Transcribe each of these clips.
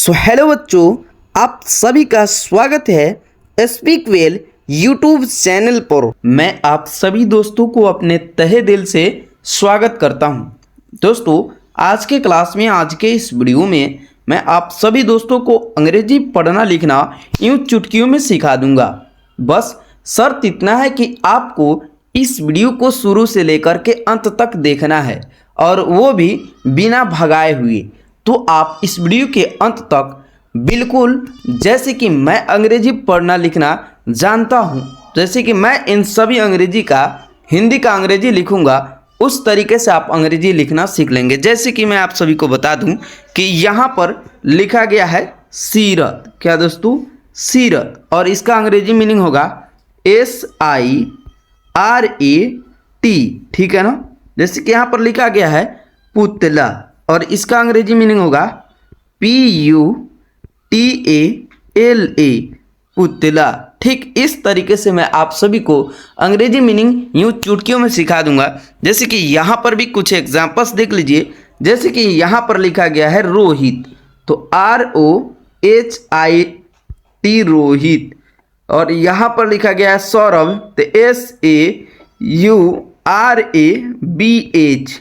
Hello बच्चों, आप सभी का स्वागत है स्पीक वेल यूट्यूब चैनल पर। मैं आप सभी दोस्तों को अपने तहे दिल से स्वागत करता हूं। दोस्तों, आज के क्लास में, आज के इस वीडियो में मैं आप सभी दोस्तों को अंग्रेजी पढ़ना लिखना यूं चुटकियों में सिखा दूंगा। बस शर्त इतना है कि आपको इस वीडियो को शुरू से लेकर के अंत तक देखना है, और वो भी बिना भगाए हुए। तो आप इस वीडियो के अंत तक बिल्कुल जैसे कि मैं अंग्रेजी पढ़ना लिखना जानता हूँ, जैसे कि मैं इन सभी अंग्रेजी का हिंदी का अंग्रेजी लिखूँगा, उस तरीके से आप अंग्रेजी लिखना सीख लेंगे। जैसे कि मैं आप सभी को बता दूं कि यहाँ पर लिखा गया है सीरत। क्या दोस्तों? सीरत। और इसका अंग्रेजी मीनिंग होगा SIRAT। ठीक है ना? जैसे कि यहाँ पर लिखा गया है पुतला, और इसका अंग्रेजी मीनिंग होगा PUTALA, पुतला। ठीक इस तरीके से मैं आप सभी को अंग्रेजी मीनिंग यूं चुटकियों में सिखा दूंगा। जैसे कि यहाँ पर भी कुछ एग्जांपल्स देख लीजिए। जैसे कि यहाँ पर लिखा गया है रोहित, तो ROHIT, रोहित। और यहाँ पर लिखा गया है सौरभ, तो SAURABH।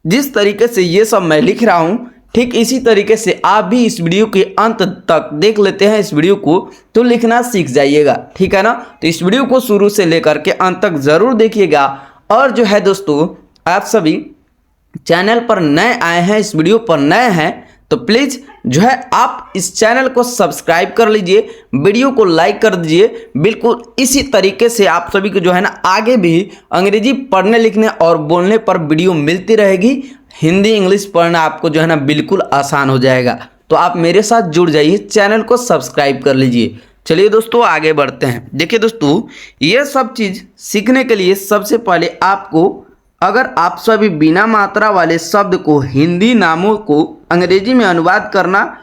जिस तरीके से ये सब मैं लिख रहा हूँ, ठीक इसी तरीके से आप भी इस वीडियो के अंत तक देख लेते हैं इस वीडियो को, तो लिखना सीख जाइएगा। ठीक है ना? तो इस वीडियो को शुरू से लेकर के अंत तक ज़रूर देखिएगा। और जो है दोस्तों, आप सभी चैनल पर नए आए हैं, इस वीडियो पर नए हैं, तो प्लीज़ जो है आप इस चैनल को सब्सक्राइब कर लीजिए, वीडियो को लाइक कर दीजिए। बिल्कुल इसी तरीके से आप सभी को जो है ना आगे भी अंग्रेजी पढ़ने लिखने और बोलने पर वीडियो मिलती रहेगी। हिंदी इंग्लिश पढ़ना आपको जो है ना बिल्कुल आसान हो जाएगा। तो आप मेरे साथ जुड़ जाइए, चैनल को सब्सक्राइब कर लीजिए। चलिए दोस्तों, आगे बढ़ते हैं। देखिए दोस्तों, ये सब चीज़ सीखने के लिए सबसे पहले आपको, अगर आप सभी बिना मात्रा वाले शब्द को, हिंदी नामों को अंग्रेजी में अनुवाद करना,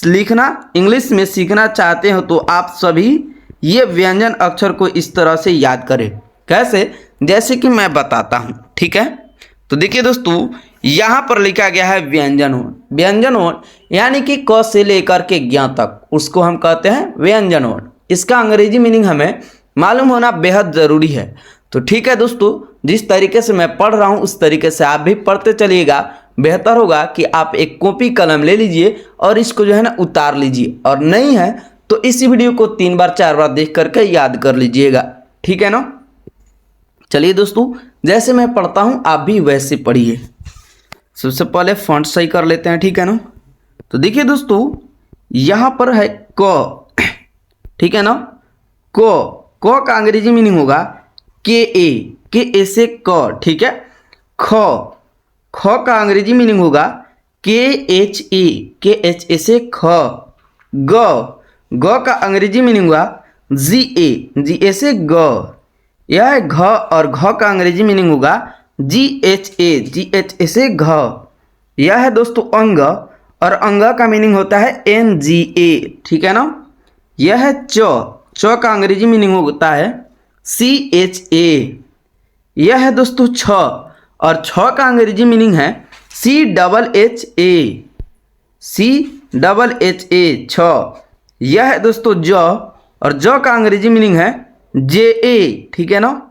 लिखना, इंग्लिश में सीखना चाहते हो, तो आप सभी ये व्यंजन अक्षर को इस तरह से याद करें। कैसे? जैसे कि मैं बताता हूँ। ठीक है? तो देखिए दोस्तों, यहाँ पर लिखा गया है व्यंजन वर्ण। व्यंजन वर्ण यानी कि क से लेकर के ज्ञ तक, उसको हम कहते हैं व्यंजन वर्ण। इसका अंग्रेजी मीनिंग हमें मालूम होना बेहद ज़रूरी है। तो ठीक है दोस्तों, जिस तरीके से मैं पढ़ रहा हूँ उस तरीके से आप भी पढ़ते चलिएगा। बेहतर होगा कि आप एक कॉपी कलम ले लीजिए और इसको जो है ना उतार लीजिए, और नहीं है तो इसी वीडियो को 3 बार 4 बार देख करके याद कर लीजिएगा। ठीक है ना? चलिए दोस्तों, जैसे मैं पढ़ता हूँ आप भी वैसे पढ़िए। सबसे पहले फॉन्ट सही कर लेते हैं। ठीक है ना? तो देखिए दोस्तों, यहाँ पर है क। ठीक है ना? क का अंग्रेजी मीनिंग होगा KA से क। ठीक है? ख का अंग्रेजी मीनिंग होगा KHA से ख। ग का अंग्रेजी मीनिंग होगा GA से ग। यह है घ, और घ का अंग्रेजी मीनिंग होगा GHA से घ। यह है दोस्तों अंग, और अंग का मीनिंग होता है NGA। ठीक है ना? यह है च का अंग्रेजी मीनिंग होता है CHA। यह है दोस्तों छ, और छ का अंग्रेजी मीनिंग है CHHA। छ। यह है दोस्तों ज, और ज का अंग्रेजी मीनिंग है JA। ठीक है ना?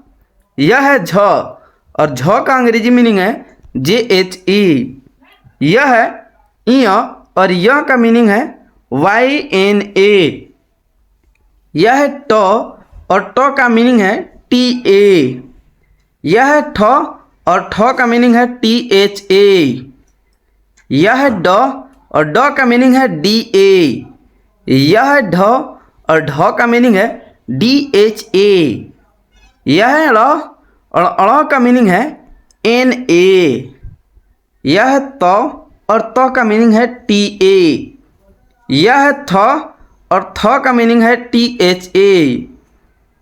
यह है झ, और झ का अंग्रेजी मीनिंग है JHE। यह है य, और य का मीनिंग है YNA। यह है ट, और ट का मीनिंग है TA। यह है ठ, और ठ का मीनिंग है THA। यह है ड, और ड का मीनिंग है DA। यह है ढ, और ढ का मीनिंग है DHA। यह है ड़, और ड़ का मीनिंग है NA। यह है त, और त का मीनिंग है TA। यह है थ, और थ का मीनिंग है THA।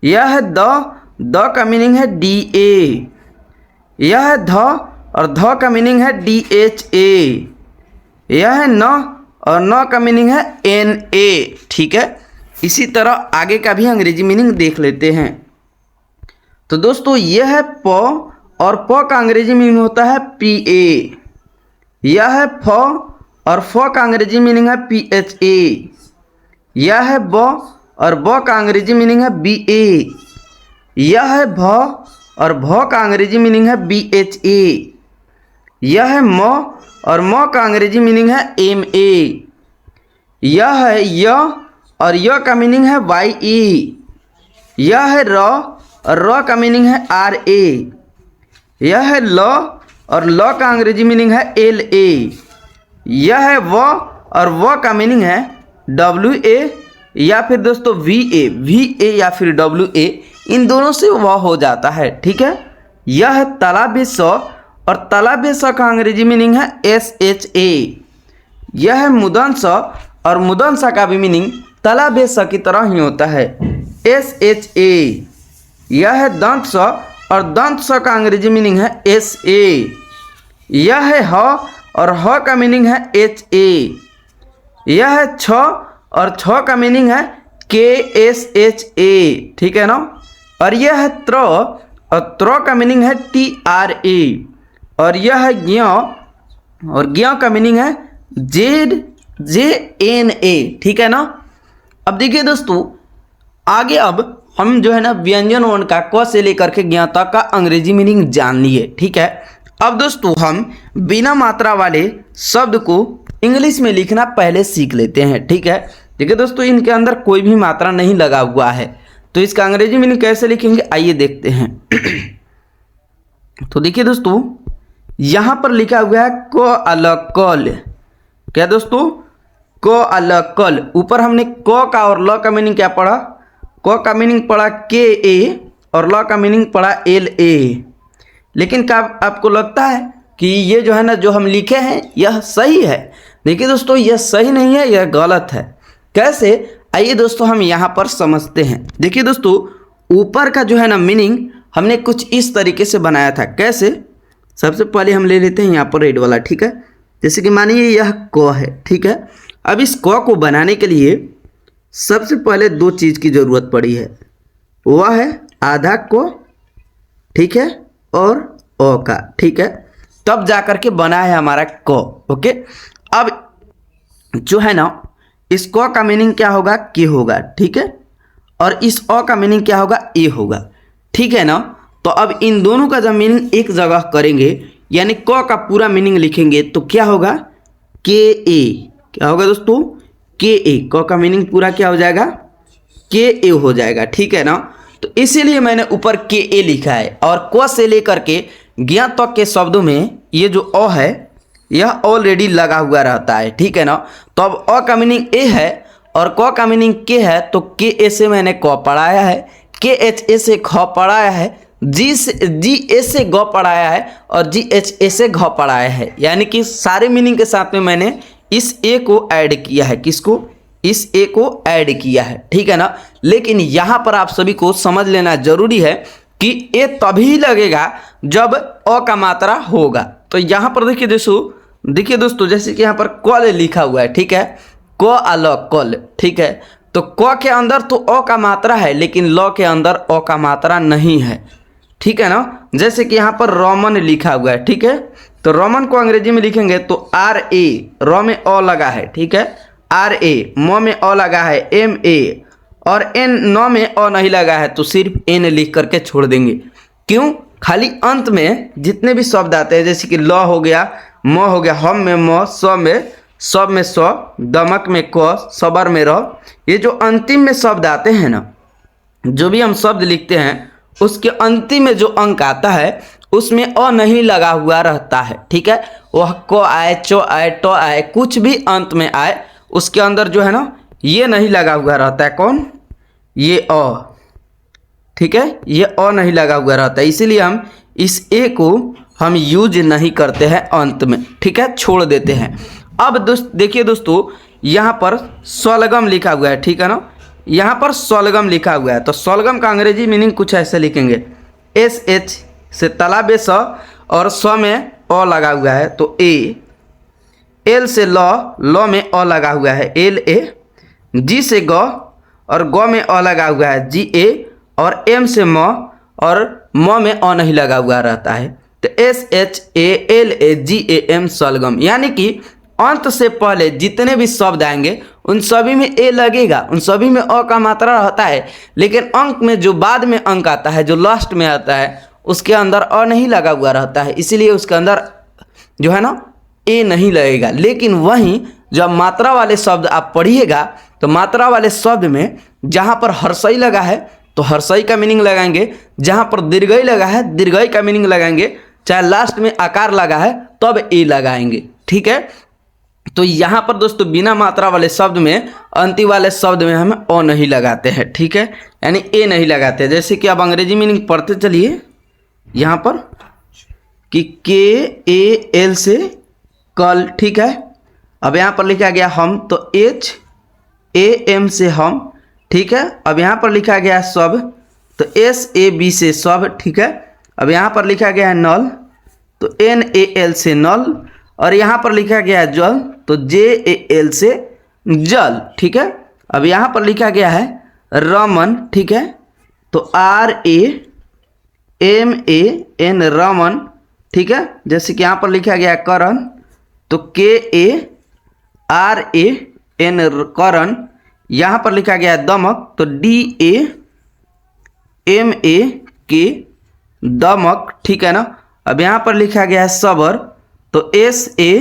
यह है द का मीनिंग है DA। यह है ध, और ध का मीनिंग है DHA। यह है न, और न का मीनिंग है NA। ठीक है? इसी तरह आगे का भी अंग्रेजी मीनिंग देख लेते हैं। तो दोस्तों, यह है प, और प का अंग्रेजी मीनिंग होता है PA। यह है फ, और फ का अंग्रेजी मीनिंग है PHA। यह है ब और ब का अंग्रेजी मीनिंग है BA। यह है भ और भ का अंग्रेजी मीनिंग है BHA। यह है म और म का अंग्रेजी मीनिंग है MA। यह है य और य का मीनिंग है YE। यह है र और र का मीनिंग है RA। यह है ल और ल का अंग्रेजी मीनिंग है LA। यह है व और व का मीनिंग है WA या फिर दोस्तों VA या फिर WA, इन दोनों से वह हो जाता है। ठीक है। यह है तालाब स और तालाब स का अंग्रेजी मीनिंग है SHA। यह है मुदन स और मुदन सा का भी मीनिंग तालाब स की तरह ही होता है SHA। यह है दंत स और दंत स का अंग्रेजी मीनिंग है SA। यह है ह और ह का मीनिंग है HA। यह है छ और छ का मीनिंग है KSHA। ठीक है ना। और यह है त्र और त्र का मीनिंग है TRA। और यह है ज्ञ और ज्ञ का मीनिंग है ZJNA। ठीक है ना। अब देखिए दोस्तों, आगे अब हम जो है ना व्यंजन वर्ण का क से लेकर के ज्ञ तक का अंग्रेजी मीनिंग जान लिए। ठीक है। अब दोस्तों हम बिना मात्रा वाले शब्द को इंग्लिश में लिखना पहले सीख लेते हैं। ठीक है। देखिए दोस्तों, इनके अंदर कोई भी मात्रा नहीं लगा हुआ है, तो इसका अंग्रेजी मीनिंग कैसे लिखेंगे आइए देखते हैं। तो देखिए दोस्तों, यहाँ पर लिखा हुआ है क अलग कल। क्या दोस्तों? क अलग कल। ऊपर हमने क का और ल का मीनिंग क्या पढ़ा? क का मीनिंग पढ़ा KA और ल का मीनिंग पढ़ा LA। लेकिन क्या आपको लगता है कि ये जो है ना जो हम लिखे हैं यह सही है? देखिए दोस्तों, यह सही नहीं है, यह गलत है। कैसे? आइए दोस्तों हम यहाँ पर समझते हैं। देखिए दोस्तों, ऊपर का जो है ना मीनिंग हमने कुछ इस तरीके से बनाया था। कैसे? सबसे पहले हम ले लेते हैं यहाँ पर रेड वाला। ठीक है। जैसे कि मानिए यह क है। ठीक है। अब इस क को बनाने के लिए सबसे पहले दो चीज़ की ज़रूरत पड़ी है। वह है आधा क, ठीक है, और अ का। ठीक है। तब जा करके बना है हमारा क। ओके। अब जो है ना इस क का मीनिंग क्या होगा? के होगा। ठीक है। और इस अ का मीनिंग क्या होगा? ए होगा। ठीक है ना। तो अब इन दोनों का जब मीनिंग एक जगह करेंगे, यानी क का पूरा मीनिंग लिखेंगे, तो क्या होगा? KA। क्या होगा दोस्तों? KA। क का मीनिंग पूरा क्या हो जाएगा? KA हो जाएगा। ठीक है ना। तो इसीलिए मैंने ऊपर KA लिखा है। और क से लेकर के ज्ञ तक के शब्दों में ये जो अ है यह ऑलरेडी लगा हुआ रहता है। ठीक है ना। तो अब अ का मीनिंग ए है और क का मीनिंग के है, तो KA से मैंने क पढ़ाया है, KHA से ख पढ़ाया है, GA से ग पढ़ाया है और GHA से घ पढ़ाया है। यानी कि सारे मीनिंग के साथ में मैंने इस ए को ऐड किया है। किसको? इस ए को ऐड किया है। ठीक है ना। लेकिन यहाँ पर आप सभी को समझ लेना जरूरी है कि ए तभी लगेगा जब अ का मात्रा होगा। तो यहाँ पर देखिए दोस्तों, जैसे कि यहाँ पर कल लिखा हुआ है। ठीक है। क अलग कल। ठीक है। तो क के अंदर तो अ का मात्रा है, लेकिन ल के अंदर अ का मात्रा नहीं है। ठीक है ना। जैसे कि यहाँ पर रोमन लिखा हुआ है। ठीक है। तो रोमन को अंग्रेजी में लिखेंगे तो RA, र में अ लगा है। ठीक है। RA, म में अ लगा है MA, और N न में अ नहीं लगा है, तो सिर्फ N लिख करके छोड़ देंगे। क्यों? खाली अंत में जितने भी शब्द आते हैं, जैसे कि ल हो गया, म हो गया, हम में म, सब में स, दमक में क, सबर में र, ये जो अंतिम में शब्द आते हैं ना, जो भी हम शब्द लिखते हैं उसके अंतिम में जो अंक आता है उसमें अ नहीं लगा हुआ रहता है। ठीक है। वह क आए, चो आए, ट आए, कुछ भी अंत में आए, उसके अंदर जो है ना ये नहीं लगा हुआ रहता है। कौन? ये अ। ठीक है। ये अ नहीं लगा हुआ रहता है, इसीलिए हम इस ए को हम यूज नहीं करते हैं अंत में। ठीक है, छोड़ देते हैं। अब देखिए दोस्तों, यहाँ पर सलगम लिखा हुआ है। ठीक है ना। यहाँ पर सलगम लिखा हुआ है, तो सलगम का अंग्रेजी मीनिंग कुछ ऐसे लिखेंगे। SH से तालाब स और स में अ लगा हुआ है तो ए, L से ल में अ लगा हुआ है LA, G से ग और ग में अ लगा हुआ है GA, और M से म और म में अ नहीं लगा हुआ रहता है, तो SHALAGAM सलगम। यानी कि अंत से पहले जितने भी शब्द आएंगे उन सभी में ए लगेगा, उन सभी में अ का मात्रा रहता है, लेकिन अंक में जो बाद में अंक आता है, जो लास्ट में आता है, उसके अंदर अ नहीं लगा हुआ रहता है, इसीलिए उसके अंदर जो है ना ए नहीं लगेगा। लेकिन वहीं जब मात्रा वाले शब्द आप पढ़िएगा तो मात्रा वाले शब्द में जहाँ पर हर्षई लगा है तो हर्षई का मीनिंग लगाएंगे, जहाँ पर दीर्घई लगा है दीर्घई का मीनिंग लगाएंगे, चाहे लास्ट में आकार लगा है तब ए लगाएंगे। ठीक है, तो यहाँ पर दोस्तों बिना मात्रा वाले शब्द में अंतिम वाले शब्द में हम ओ नहीं लगाते हैं। ठीक है, यानी ए नहीं लगाते। जैसे कि आप अंग्रेजी मीनिंग पढ़ते चलिए, यहाँ पर कि के ए एल से कल। ठीक है, अब यहाँ पर लिखा गया हम तो एच ए एम से हम। ठीक है, अब यहाँ पर लिखा गया सब तो एस ए बी से सब। ठीक है, अब यहाँ पर लिखा गया है नल तो एन ए एल से नल, और यहाँ पर लिखा गया है जल तो जे ए एल से जल। ठीक है, अब यहाँ पर लिखा गया है रमन। ठीक है, तो R A M A N Raman. ठीक है, जैसे कि यहाँ पर लिखा गया है करण तो K A R A N करण। यहाँ पर लिखा गया है दमक तो डी ए एम ए के दमक। ठीक है ना, अब यहाँ पर लिखा गया है सबर तो S A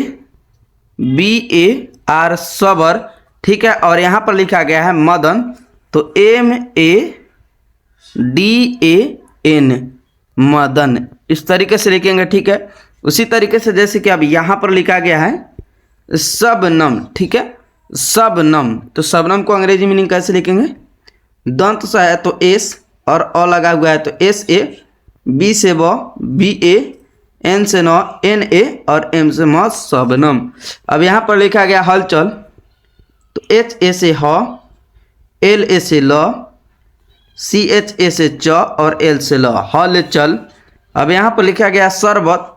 B A R सबर। ठीक है, और यहाँ पर लिखा गया है मदन तो M A D A N Madan, इस तरीके से लिखेंगे। ठीक है, उसी तरीके से जैसे कि अब यहाँ पर लिखा गया है शबनम। ठीक है, शबनम तो शबनम को अंग्रेजी मीनिंग कैसे लिखेंगे, दंत से है तो एस और अ लगा हुआ है तो एस ए, बी से ब बी ए, एन से न एन ए और एम से म शबनम। अब यहाँ पर लिखा गया हलचल तो एच ए से ह, एल ए से ल, सी एच ए से च और एल से ल हल चल। अब यहाँ पर लिखा गया शरबत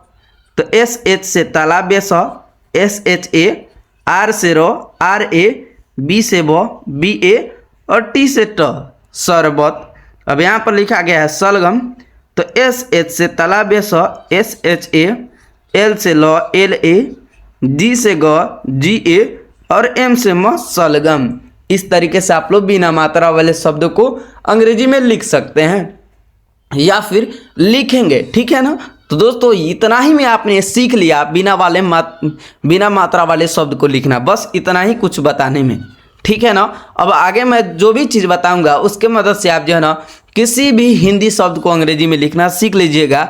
तो एस एच से तालाब स, एस एच ए, आर से रो, आर ए, बी से ब बी ए और टी से ट शरबत। अब यहाँ पर लिखा गया है सलगम तो एस एच से तालाब स, एस एच ए, एल से ल एल ए, जी से ग जी ए और एम से म सलगम। इस तरीके से आप लोग बिना मात्रा वाले शब्दों को अंग्रेजी में लिख सकते हैं या फिर लिखेंगे। ठीक है ना, तो दोस्तों इतना ही में आपने सीख लिया बिना मात्रा वाले शब्द को लिखना, बस इतना ही कुछ बताने में। ठीक है ना, अब आगे मैं जो भी चीज़ बताऊंगा उसके मदद से आप जो है ना किसी भी हिंदी शब्द को अंग्रेजी में लिखना सीख लीजिएगा।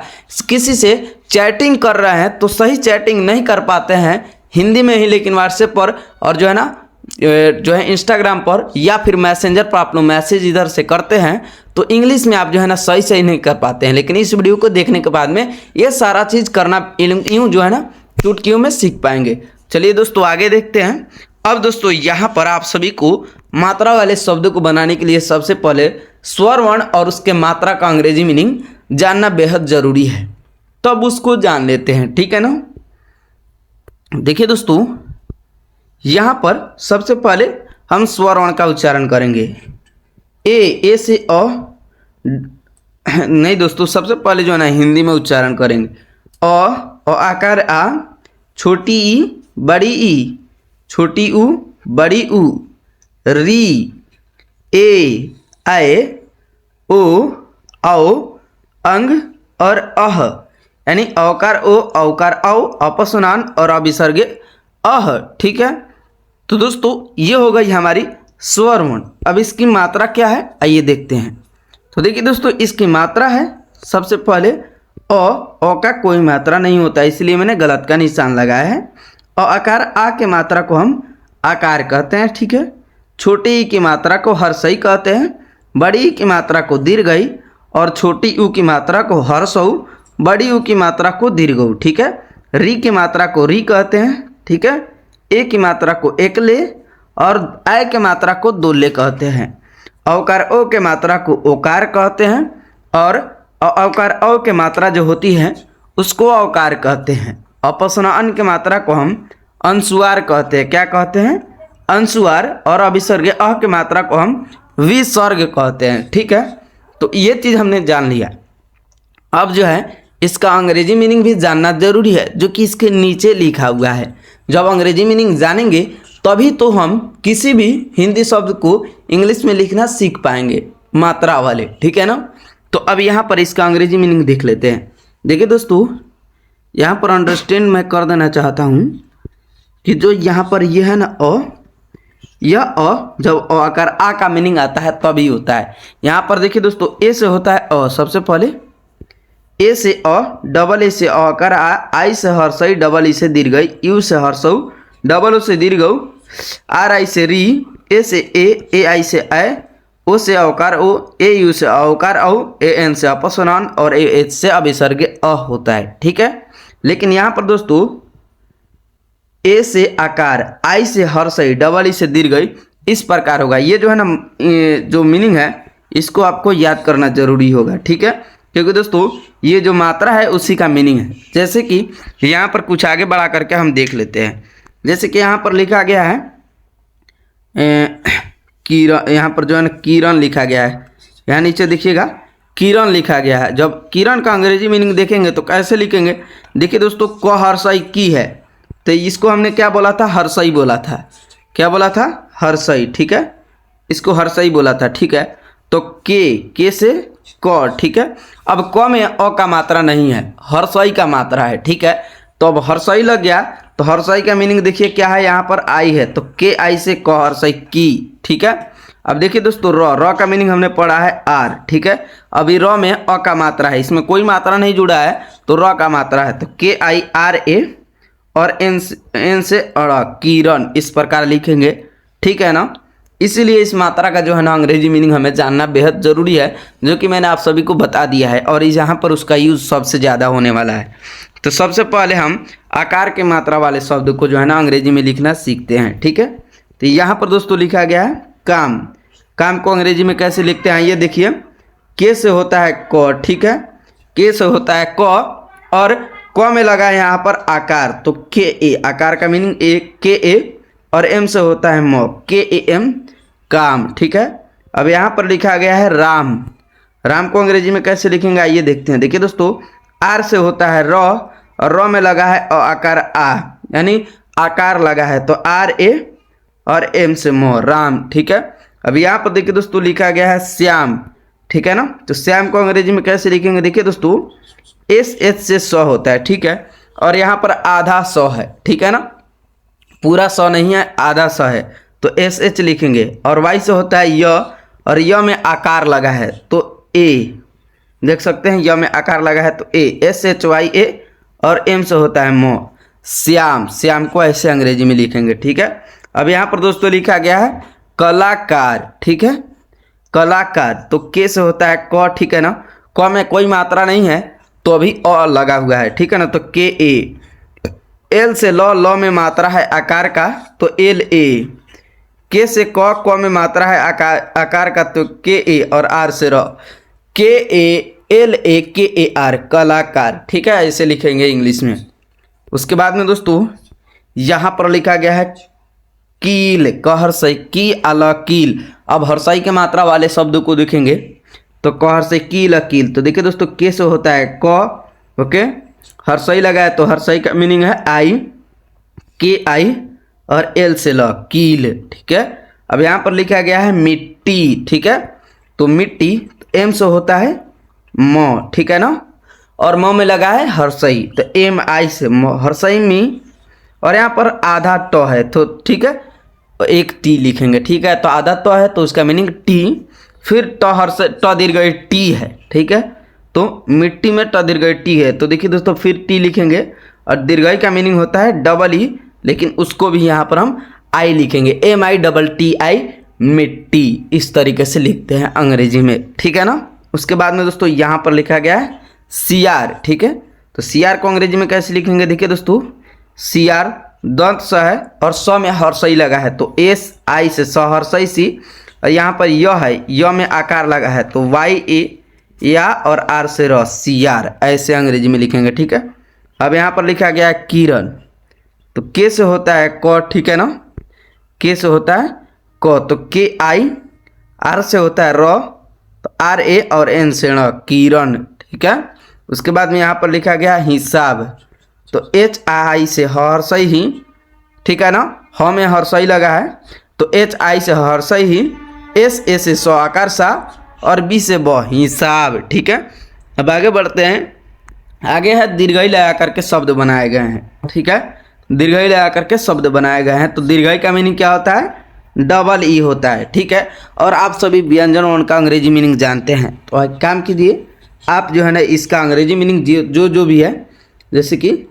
किसी से चैटिंग कर रहे हैं तो सही चैटिंग नहीं कर पाते हैं हिंदी में ही, लेकिन व्हाट्सएप पर और जो है ना जो है इंस्टाग्राम पर या फिर मैसेंजर पर आप लोग मैसेज इधर से करते हैं तो इंग्लिश में आप जो है ना सही नहीं कर पाते हैं। लेकिन इस वीडियो को देखने के बाद में ये सारा चीज़ करना यूँ जो है ना चुटकियों में सीख पाएंगे। चलिए दोस्तों आगे देखते हैं। अब दोस्तों यहाँ पर आप सभी को मात्रा वाले शब्दों को बनाने के लिए सबसे पहले स्वर वर्ण और उसके मात्रा का अंग्रेजी मीनिंग जानना बेहद ज़रूरी है, तब उसको जान लेते हैं। ठीक है ना, देखिए दोस्तों यहाँ पर सबसे पहले हम स्वर वर्ण का उच्चारण करेंगे। ए से अ नहीं दोस्तों, सबसे पहले जो है ना हिंदी में उच्चारण करेंगे अ आकार आ, छोटी ई बड़ी ई, छोटी ऊ बड़ी ऊ, री ए आए, ओ आओ, अंग और अह, यानी औकार ओ औकार औ, अपस्वनान और अभिसर्गे अह। ठीक है, तो दोस्तों ये हो गई हमारी स्वर वर्ण। अब इसकी मात्रा क्या है आइए देखते हैं। तो देखिए दोस्तों इसकी मात्रा है सबसे पहले अ का कोई मात्रा नहीं होता, इसलिए मैंने गलत का निशान लगाया है। आकार आ के मात्रा को हम आकार कहते हैं। ठीक है, छोटी ई की मात्रा को हर्षई कहते हैं, बड़ी ई की मात्रा को दीर्घई और छोटी ऊ की मात्रा को हर्षऊ, बड़ी ऊ की मात्रा को दीर्घऊ। ठीक है, री की मात्रा को री कहते हैं। ठीक है, ए की मात्रा को एकले और आय के मात्रा को दोले कहते हैं। औकार ओ के मात्रा को ओकार कहते हैं और औकार औ के मात्रा जो होती है उसको औकार कहते हैं। अपस्वनान की मात्रा को हम अंशुआर कहते हैं। क्या कहते हैं? अंशुआर। और अभिसर्ग अ की मात्रा को हम विसर्ग कहते हैं। ठीक है, तो ये चीज़ हमने जान लिया। अब जो है इसका अंग्रेजी मीनिंग भी जानना जरूरी है, जो कि इसके नीचे लिखा हुआ है। जब अंग्रेजी मीनिंग जानेंगे तभी तो हम किसी भी हिंदी शब्द को इंग्लिश में लिखना सीख पाएंगे, मात्रा वाले, ठीक है ना। तो अब यहाँ पर इसका अंग्रेजी मीनिंग देख लेते हैं। देखिए दोस्तों, यहाँ पर अंडरस्टैंड मैं कर देना चाहता हूँ कि जो यहाँ पर ये है ना यह जब आकर आ का मीनिंग आता है तभी होता है। यहाँ पर देखिए दोस्तों, ए से होता है सबसे पहले ए से डबल ए से आकर आई से हर्षई, डबल ई से दीर्घई, यू से हर्षऊ, डबल ओ से दीर्घऊ, आर आई से री, ए से ए आई से ए, ओ से अवकार ओ, ए यू से अवकार औ, ए एन से अपस्वनान और ए एच से अभिसर्ग होता है, ठीक है। लेकिन यहाँ पर दोस्तों ए से आकार, आई से हर्षई, डबल ई से दीर्घई, इस प्रकार होगा। ये जो है ना जो मीनिंग है इसको आपको याद करना जरूरी होगा, ठीक है, क्योंकि दोस्तों ये जो मात्रा है उसी का मीनिंग है। जैसे कि यहाँ पर कुछ आगे बढ़ा करके हम देख लेते हैं। जैसे कि यहाँ पर लिखा गया है किरण, यहाँ पर जो है ना किरण लिखा गया है, यहाँ नीचे देखिएगा किरण लिखा गया है। जब किरण का अंग्रेजी मीनिंग देखेंगे तो कैसे लिखेंगे, देखिए दोस्तों, क हर्षई की है तो इसको हमने क्या बोला था, हर्षई बोला था। क्या बोला था, हर्षई, ठीक है, इसको हर्षई बोला था, ठीक है। तो के से क, ठीक है। अब क में अ का मात्रा नहीं है, हर्षई का मात्रा है, ठीक है। तो अब हर्षई लग गया तो हर्षई का मीनिंग देखिए क्या है, यहाँ पर आई है तो के आई से क हर्षई की, ठीक है। अब देखिए दोस्तों, र का मीनिंग हमने पढ़ा है आर, ठीक है। अभी र में अ का मात्रा है, इसमें कोई मात्रा नहीं जुड़ा है तो र का मात्रा है तो के आई आर ए और एन से अड़, किरण, इस प्रकार लिखेंगे, ठीक है ना। इसीलिए इस मात्रा का जो है ना अंग्रेजी मीनिंग हमें जानना बेहद ज़रूरी है, जो कि मैंने आप सभी को बता दिया है और यहाँ पर उसका यूज़ सबसे ज़्यादा होने वाला है। तो सबसे पहले हम आकार के मात्रा वाले शब्द को जो है ना अंग्रेजी में लिखना सीखते हैं, ठीक है। तो यहाँ पर दोस्तों लिखा गया है काम। काम को अंग्रेजी में कैसे लिखते हैं ये देखिए, के से होता है क, ठीक है, के से होता है क और क में लगा है यहाँ पर आकार तो के ए, आकार का मीनिंग ए, के ए, और एम से होता है म, के ए एम, काम, ठीक है। अब यहाँ पर लिखा गया है राम। राम को अंग्रेजी में कैसे लिखेंगे आइए देखते हैं। देखिए दोस्तों, आर से होता है र और र में लगा है आकार आ, यानी आकार लगा है तो आर ए और एम से म, राम, ठीक है। अब यहाँ पर देखिए दोस्तों लिखा गया है श्याम, ठीक है ना। तो श्याम को अंग्रेजी में कैसे लिखेंगे, देखिए दोस्तों, एस एच से स होता है, ठीक है, और यहाँ पर आधा स है, ठीक है ना, पूरा स नहीं है, आधा स है तो एस एच लिखेंगे। और वाई से होता है य और य में आकार लगा है तो ए, देख सकते हैं य में आकार लगा है तो ए, एस एच वाई ए, और एम से होता है म, श्याम। श्याम को ऐसे अंग्रेजी में लिखेंगे, ठीक है। अब यहाँ पर दोस्तों लिखा गया है कलाकार, ठीक है, कलाकार तो के से होता है क, ठीक है ना, क में कोई मात्रा नहीं है तो अभी अ लगा हुआ है, ठीक है ना, तो के ए, एल से ल में मात्रा है आकार का तो एल ए, के से क में मात्रा है आकार का तो के ए, और आर से र, के ए एल ए के ए आर, कलाकार, ठीक है, ऐसे लिखेंगे इंग्लिश में। उसके बाद में दोस्तों यहाँ पर लिखा गया है कील, क हर्षई की अल कील। अब हर्षई के मात्रा वाले शब्द को देखेंगे तो क हर्षई कील कील, तो देखिए दोस्तों के से होता है क, ओके, हर्षई लगा है तो हर्षई का मीनिंग है आई, के आई और एल से ल, कील, ठीक है। अब यहाँ पर लिखा गया है मिट्टी, ठीक है, तो मिट्टी एम से होता है म, ठीक है ना, और म में लगा है हर्षई तो एम आई से म, हर्षई में, और यहाँ पर आधा ट है तो ठीक है एक टी लिखेंगे, ठीक है। तो आधा ट है तो उसका मीनिंग टी, फिर ट हर्षई ट दीर्घ टी है, ठीक है, तो मिट्टी में ट दीर्घ टी है तो देखिए दोस्तों फिर टी लिखेंगे, और दीर्घई का मीनिंग होता है डबल ई, लेकिन उसको भी यहाँ पर हम आई लिखेंगे, M I double T I, मिट्टी, इस तरीके से लिखते हैं अंग्रेजी में, ठीक है ना। उसके बाद में दोस्तों यहाँ पर लिखा गया है सियार, ठीक है, तो सियार को अंग्रेजी में कैसे लिखेंगे, देखिए दोस्तों, सियार दंत स है और स में हर्षई लगा है तो एस आई से स हर्षई सी, और यहाँ पर य है, य में आकार लगा है तो वाई ए या और आर से र, सियार, ऐसे अंग्रेजी में लिखेंगे, ठीक है। अब यहाँ पर लिखा गया है किरण, तो के से होता है क, ठीक है ना, के से होता है क तो के आई, आर से होता है र तो आर ए और एन से ण, किरण, ठीक है। उसके बाद में यहाँ पर लिखा गया है हिसाब, तो एच आई से हर्षई ही, ठीक है ना। ह में हर्षई लगा है तो एच आई से हर्षई ही, एस ए से सौ आकार सा और बी से ब हिसाब, ठीक है। अब आगे बढ़ते हैं। आगे है दीर्घई लगा करके शब्द बनाए गए हैं, ठीक है। दीर्घई लगा करके शब्द बनाए गए हैं तो दीर्घई का मीनिंग क्या होता है, डबल ई होता है, ठीक है। और आप सभी व्यंजन वर्ण का अंग्रेजी मीनिंग जानते हैं तो एक काम कीजिए, आप जो है ना इसका अंग्रेजी मीनिंग जो भी है, जैसे कि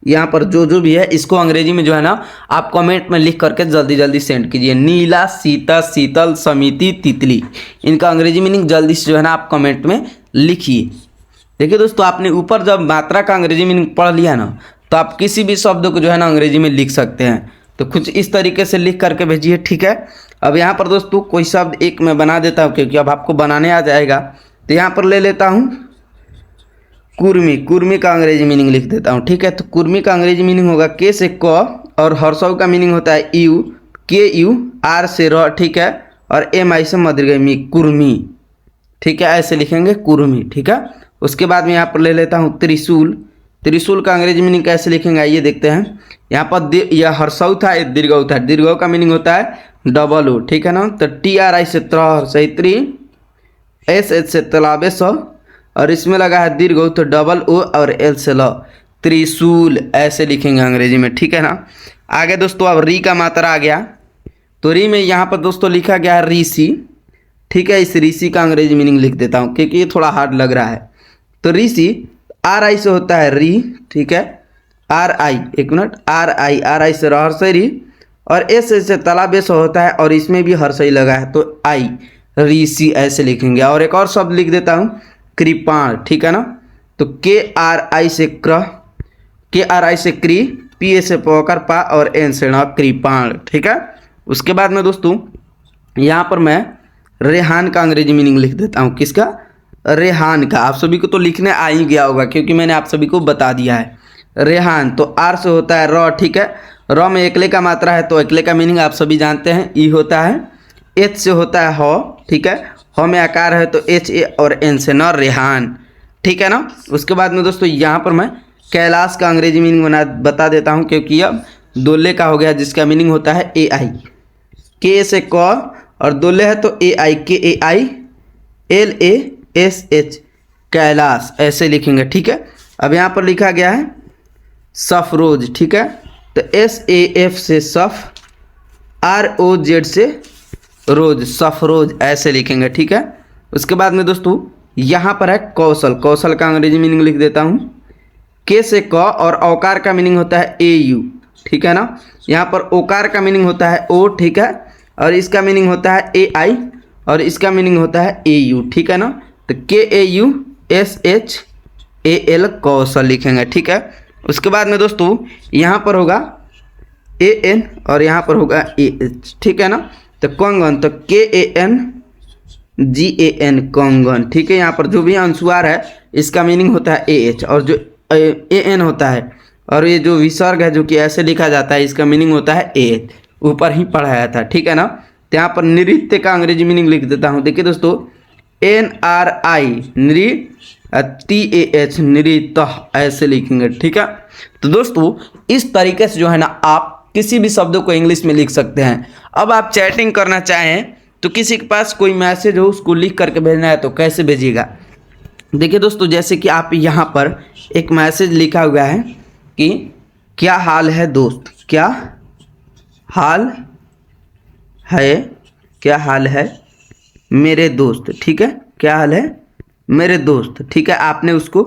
यहाँ पर जो भी है इसको अंग्रेजी में जो है ना आप कमेंट में लिख करके जल्दी जल्दी सेंड कीजिए। नीला, सीता, शीतल, समिति, तितली, इनका अंग्रेजी मीनिंग जल्दी से जो है ना आप कमेंट में लिखिए। देखिए दोस्तों, आपने ऊपर जब मात्रा का अंग्रेजी मीनिंग पढ़ लिया ना तो आप किसी भी शब्द को जो है ना अंग्रेजी में लिख सकते हैं। तो कुछ इस तरीके से लिख करके भेजिए, ठीक है। अब यहाँ पर दोस्तों कोई शब्द एक मैं बना देता हूँ क्योंकि अब आपको बनाने आ जाएगा। तो यहाँ पर ले लेता हूँ कुर्मी। कुर्मी का अंग्रेजी मीनिंग लिख देता हूँ, ठीक है। तो कुर्मी का अंग्रेजी मीनिंग होगा के से क, और हर्षव का मीनिंग होता है यू, के यू, आर से र, ठीक है, और एम आई से मदरगमी, कुर्मी, ठीक है। ऐसे लिखेंगे कुर्मी, ठीक है। उसके बाद में यहाँ पर ले लेता हूँ त्रिशूल। त्रिशूल का अंग्रेजी मीनिंग कैसे लिखेंगे आइए देखते हैं। यहाँ पर यह हर्षव था, एक दीर्घऊ था। दीर्घऊ का मीनिंग होता है डबल ओ, ठीक है ना। तो टी आर आई से त्र, सही त्री, एस एच से तलाबे स, और इसमें लगा है दीर्घऊ तो डबल ओ और एल से ल, त्रिशूल, ऐसे लिखेंगे अंग्रेजी में, ठीक है ना। आगे दोस्तों अब री का मात्रा आ गया तो री में यहाँ पर दोस्तों लिखा गया है ऋषि, ठीक है। इस ऋषि का अंग्रेजी मीनिंग लिख देता हूँ क्योंकि ये थोड़ा हार्ड लग रहा है। तो ऋषि आर आई से होता है री, ठीक है, आर आई, एक मिनट, आर आई से हर्षई री, और एस से तालाबे से होता है और इसमें भी हर्षई लगा है तो आई, ऋषि, ऐसे लिखेंगे। और एक और शब्द लिख देता हूँ कृपाण, ठीक है ना। तो के आर आई से क्र, के आर आई से क्री, पी ए से पोकर पा, और एन से न, कृपाण, ठीक है। उसके बाद में दोस्तों यहाँ पर मैं रेहान का अंग्रेजी मीनिंग लिख देता हूँ। किसका, रेहान का। आप सभी को तो लिखने आ ही गया होगा क्योंकि मैंने आप सभी को बता दिया है। रेहान तो आर से होता है र, ठीक है। र में एकले का मात्रा है तो एकले का मीनिंग आप सभी जानते हैं, ई होता है। एच से होता है ह, ठीक है। ह में आकार है तो एच ए और एन से न, रेहान, ठीक है ना। उसके बाद में दोस्तों यहाँ पर मैं कैलाश का अंग्रेजी मीनिंग बता देता हूँ क्योंकि अब दोले का हो गया जिसका मीनिंग होता है ए आई, के से क और दोले है तो A I, K A I L A S H, Kailash, ऐसे लिखेंगे, ठीक है। अब यहाँ पर लिखा गया है सफरोज, ठीक है। तो एस ए एफ से सफ, आर ओ जेड से रोज, सफरोज, ऐसे लिखेंगे, ठीक है। उसके बाद में दोस्तों यहाँ पर है कौशल। कौशल का अंग्रेजी मीनिंग लिख देता हूँ के से क, और औकार का मीनिंग होता है ए यू, ठीक है ना। यहाँ पर ओकार का मीनिंग होता है ओ, ठीक है, और इसका मीनिंग होता है ए आई, और इसका मीनिंग होता है ए यू, ठीक है ना। तो K A U S H A L, Kaushal लिखेंगे, ठीक है। उसके बाद में दोस्तों यहाँ पर होगा ए एन और यहाँ पर होगा ए एच, ठीक है ना। तो कंगन, तो K A N G A N, कंगन, ठीक है। यहाँ पर जो भी अनुस्वार है इसका मीनिंग होता है ए एच, और जो ए एन होता है और ये जो विसर्ग है जो कि ऐसे लिखा जाता है इसका मीनिंग होता है ए एच, ऊपर ही पढ़ाया था, ठीक है ना। तो यहाँ पर नृत्य का अंग्रेजी मीनिंग लिख देता हूँ। देखिए दोस्तों एन आर आई, नृ, टी ए एच, नृत्य, ऐसे लिखेंगे, ठीक है। तो दोस्तों इस तरीके से जो है ना आप किसी भी शब्दों को इंग्लिश में लिख सकते हैं। अब आप चैटिंग करना चाहें तो किसी के पास कोई मैसेज हो उसको लिख करके भेजना है तो कैसे भेजिएगा। देखिए दोस्तों जैसे कि आप यहाँ पर एक मैसेज लिखा हुआ है कि क्या हाल है दोस्त, क्या हाल है, क्या हाल है मेरे दोस्त, ठीक है, क्या हाल है मेरे दोस्त, ठीक है। आपने उसको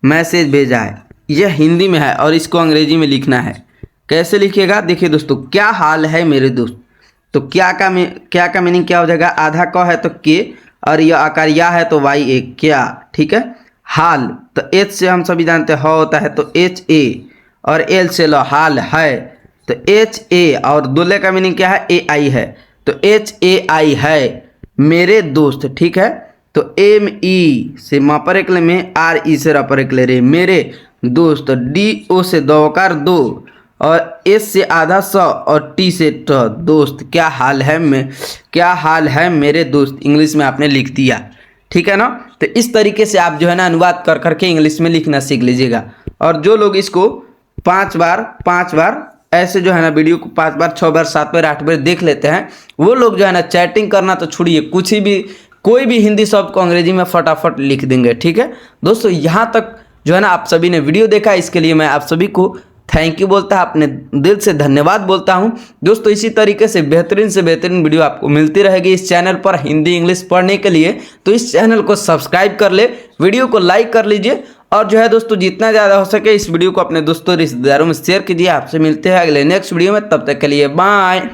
मैसेज भेजा है, यह हिंदी में है और इसको अंग्रेजी में लिखना है। कैसे लिखिएगा, देखिए दोस्तों क्या हाल है मेरे दोस्त, तो क्या का मीनिंग क्या हो जाएगा, आधा क है तो के, और यह आकार या है तो वाई ए, क्या, ठीक है। हाल तो एच से हम सभी जानते हैं ह होता है तो एच ए, और एल से लो, हाल है तो एच ए, और दूल्हे का मीनिंग क्या है, ए आई है तो एच ए आई है, मेरे दोस्त, ठीक है। तो एम ई से मापर एक ले में, आर ई से रपर एक ले रे, मेरे दोस्त, डी ओ से दौकार दो, और एस से आधा स, और टी से ट, दोस्त, क्या हाल है में, क्या हाल है मेरे दोस्त, इंग्लिश में आपने लिख दिया, ठीक है ना। तो इस तरीके से आप जो है ना अनुवाद कर करके इंग्लिश में लिखना सीख लीजिएगा। और जो लोग इसको 5 बार ऐसे जो है ना वीडियो को 5 बार 6 बार 7 बार 8 बार देख लेते हैं, वो लोग जो है ना चैटिंग करना तो छोड़िए, कुछ ही भी कोई भी हिंदी शब्द को अंग्रेजी में फटाफट लिख देंगे। ठीक है दोस्तों, यहाँ तक जो है ना आप सभी ने वीडियो देखा, इसके लिए मैं आप सभी को थैंक यू बोलता है, अपने दिल से धन्यवाद बोलता हूं। दोस्तों इसी तरीके से बेहतरीन वीडियो आपको मिलती रहेगी इस चैनल पर हिंदी इंग्लिश पढ़ने के लिए। तो इस चैनल को सब्सक्राइब कर ले, वीडियो को लाइक कर लीजिए और जो है दोस्तों जितना ज़्यादा हो सके इस वीडियो को अपने दोस्तों रिश्तेदारों में शेयर कीजिए। आपसे मिलते हैं अगले नेक्स्ट वीडियो में, तब तक के लिए बाय।